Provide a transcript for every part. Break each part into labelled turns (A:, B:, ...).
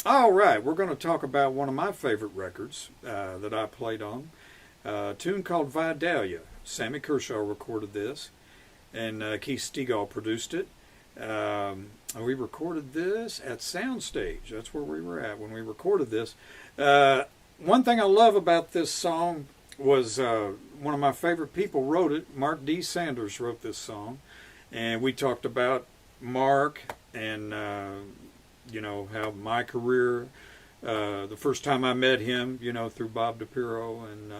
A: All right, we're going to talk about one of my favorite records that I played on. A tune called Vidalia. Sammy Kershaw recorded this, and Keith Stegall produced it. And we recorded this at Soundstage. That's where we were at when we recorded this. One thing I love about this song was one of my favorite people wrote it. Mark D. Sanders wrote this song, and we talked about Mark and how my career. The first time I met him, through Bob DePiro and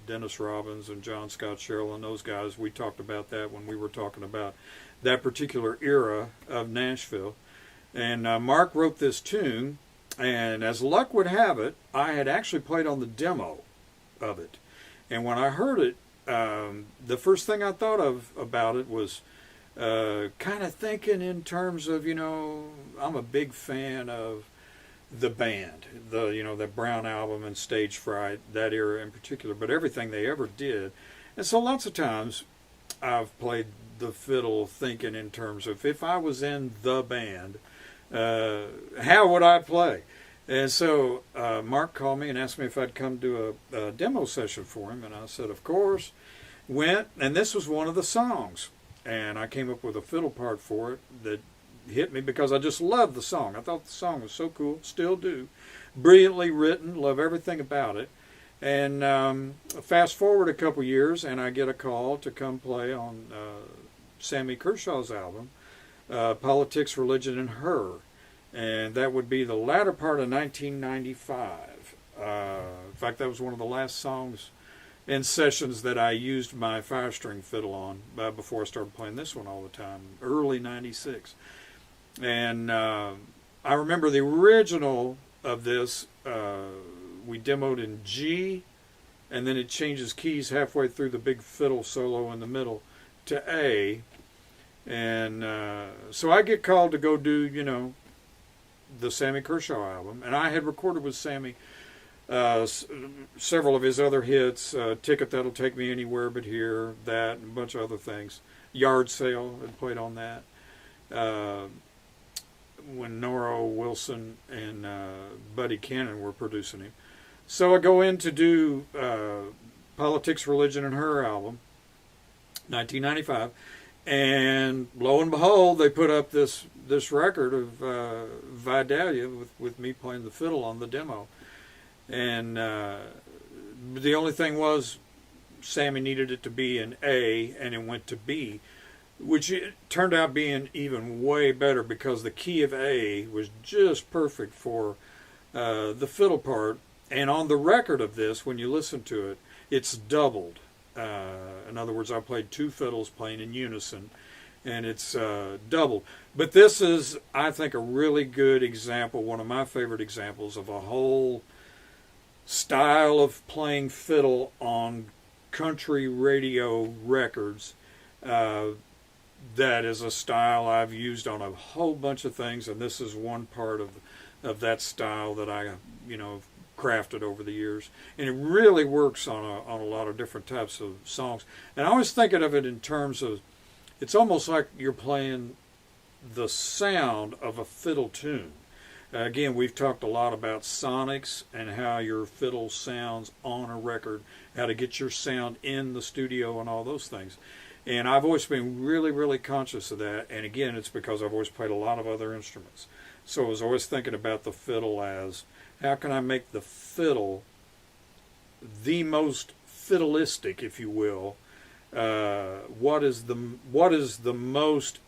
A: Dennis Robbins and John Scott Sherrill and those guys, we talked about that when we were talking about that particular era of Nashville. And Mark wrote this tune, and as luck would have it, I had actually played on the demo of it. And when I heard it, the first thing I thought of about it was kind of thinking in terms of, I'm a big fan of the band, the Brown album and Stage Fright, that era in particular, but everything they ever did. And so lots of times I've played the fiddle thinking in terms of if I was in the band, how would I play? And so Mark called me and asked me if I'd come do a demo session for him, and I said, of course. Went, and this was one of the songs. And I came up with a fiddle part for it that hit me because I just loved the song. I thought the song was so cool, still do. Brilliantly written, love everything about it. And fast forward a couple years, and I get a call to come play on Sammy Kershaw's album, Politics, Religion, and Her. And that would be the latter part of 1995. In fact, that was one of the last songs in sessions that I used my 5-string fiddle on before I started playing this one all the time, early 96. And I remember the original of this, we demoed in G, and then it changes keys halfway through the big fiddle solo in the middle to A. And so I get called to go do, the Sammy Kershaw album. And I had recorded with Sammy several of his other hits, Ticket That'll Take Me Anywhere But Here, that, and a bunch of other things. Yard Sale, had played on that. When Nora Wilson and Buddy Cannon were producing him. So I go in to do Politics, Religion, and Her album, 1995, and lo and behold, they put up this record of Vidalia with me playing the fiddle on the demo. And the only thing was Sammy needed it to be an A, and it went to B, which it turned out being even way better because the key of A was just perfect for the fiddle part. And on the record of this, when you listen to it, it's doubled. In other words, I played two fiddles playing in unison, and it's doubled. But this is, I think, a really good example, one of my favorite examples of a whole style of playing fiddle on country radio records. That is a style I've used on a whole bunch of things, and this is one part of that style that I, crafted over the years. And it really works on a lot of different types of songs. And I always think of it in terms of, it's almost like you're playing the sound of a fiddle tune. Again, we've talked a lot about sonics and how your fiddle sounds on a record, how to get your sound in the studio and all those things. And I've always been really, really conscious of that. And again, it's because I've always played a lot of other instruments. So I was always thinking about the fiddle as, how can I make the fiddle the most fiddleistic, if you will? What is the most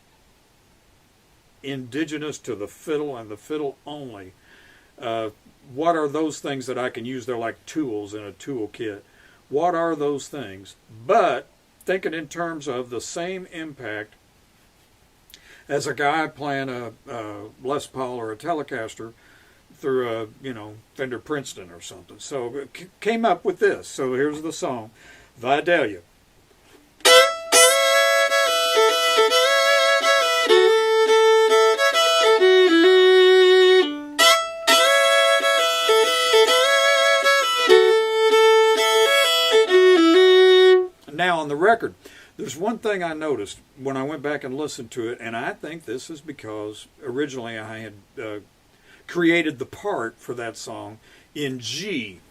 A: indigenous to the fiddle and the fiddle only? What are those things that I can use? They're like tools in a tool kit. What are those things? But thinking in terms of the same impact as a guy playing a Les Paul or a Telecaster through a Fender Princeton or something. So came up with this. So here's the song, Vidalia. Now on the record, there's one thing I noticed when I went back and listened to it, and I think this is because originally I had created the part for that song in G.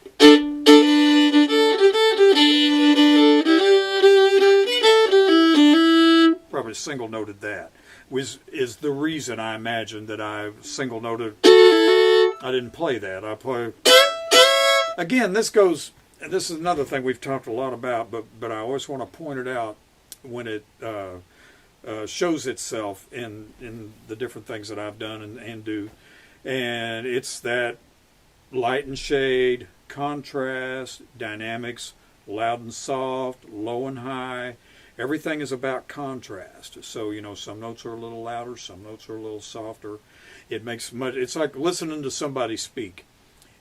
A: Probably single noted that. Is the reason I imagine that I single noted. I didn't play that. I play. Again, this is another thing we've talked a lot about, but I always want to point it out when it shows itself in the different things that I've done and do. And it's that light and shade, contrast, dynamics, loud and soft, low and high. Everything is about contrast. So, some notes are a little louder, some notes are a little softer. It's like listening to somebody speak.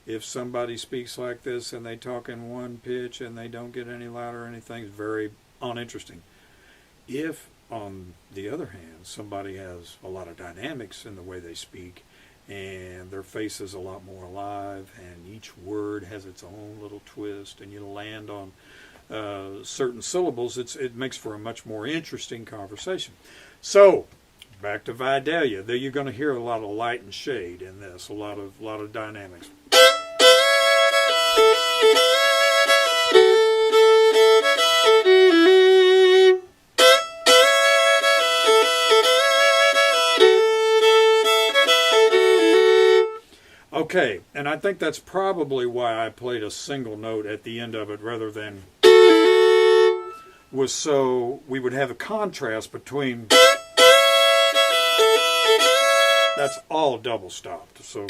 A: If somebody speaks like this and they talk in one pitch and they don't get any louder or anything, it's very uninteresting. If, on the other hand, somebody has a lot of dynamics in the way they speak and their face is a lot more alive and each word has its own little twist and you land on certain syllables, it makes for a much more interesting conversation. So, back to Vidalia. There you're going to hear a lot of light and shade in this, a lot of dynamics. Okay, and I think that's probably why I played a single note at the end of it rather than was so we would have a contrast between. That's all double stopped. So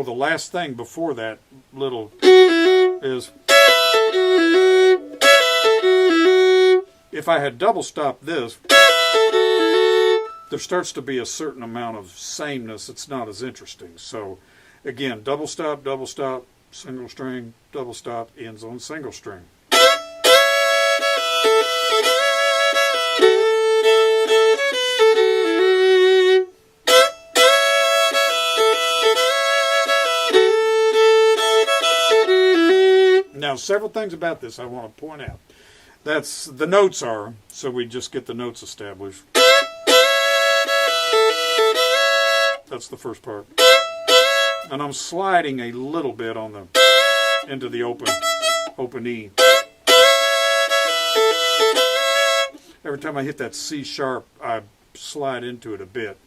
A: the last thing before that little is, if I had double stopped this, there starts to be a certain amount of sameness. It's not as interesting. So again, double stop, single string, double stop, ends on single string. Now, several things about this I want to point out. That's the notes are, so we just get the notes established. That's the first part. And I'm sliding a little bit into the open E. Every time I hit that C sharp, I slide into it a bit.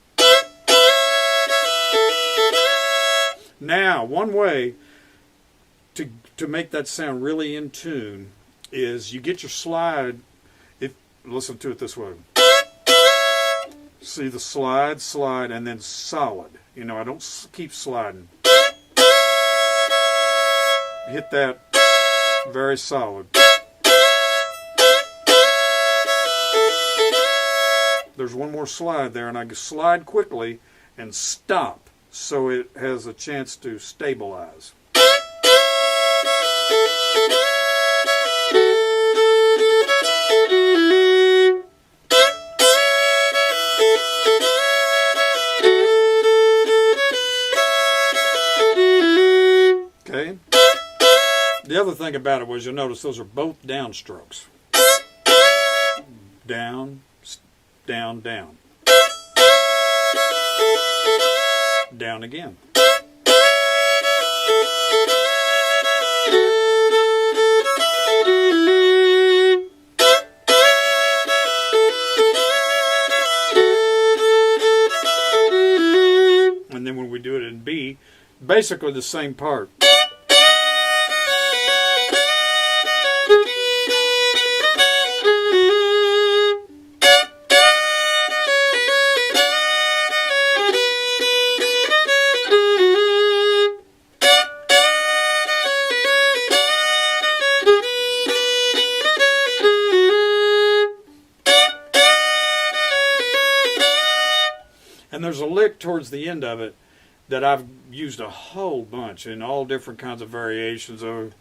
A: Now, one way to make that sound really in tune is you get your slide. Listen to it this way. See the slide, and then solid. I don't keep sliding. Hit that very solid. There's one more slide there, and I slide quickly and stop so it has a chance to stabilize. Okay. The other thing about it was you'll notice those are both downstrokes. Down, down, down. Down again. And then when we do it in B, basically the same part. And there's a lick towards the end of it that I've used a whole bunch in all different kinds of variations of.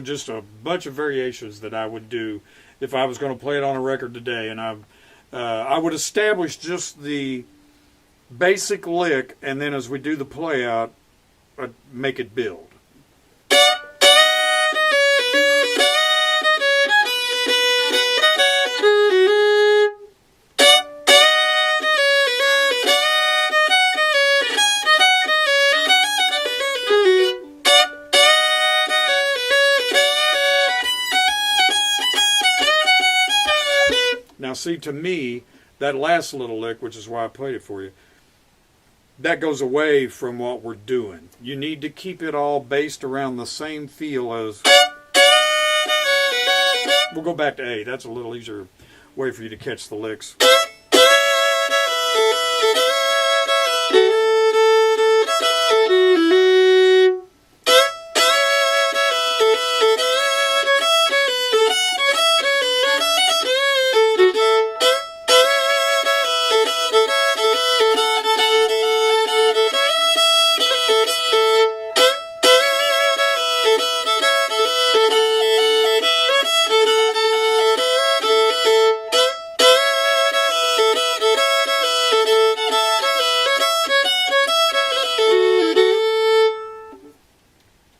A: just a bunch of variations that I would do if I was going to play it on a record today. And I would establish just the basic lick, and then as we do the play out, I'd make it build. Now see, to me, that last little lick, which is why I played it for you, that goes away from what we're doing. You need to keep it all based around the same feel as... We'll go back to A. That's a little easier way for you to catch the licks.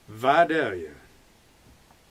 A: Vidalia.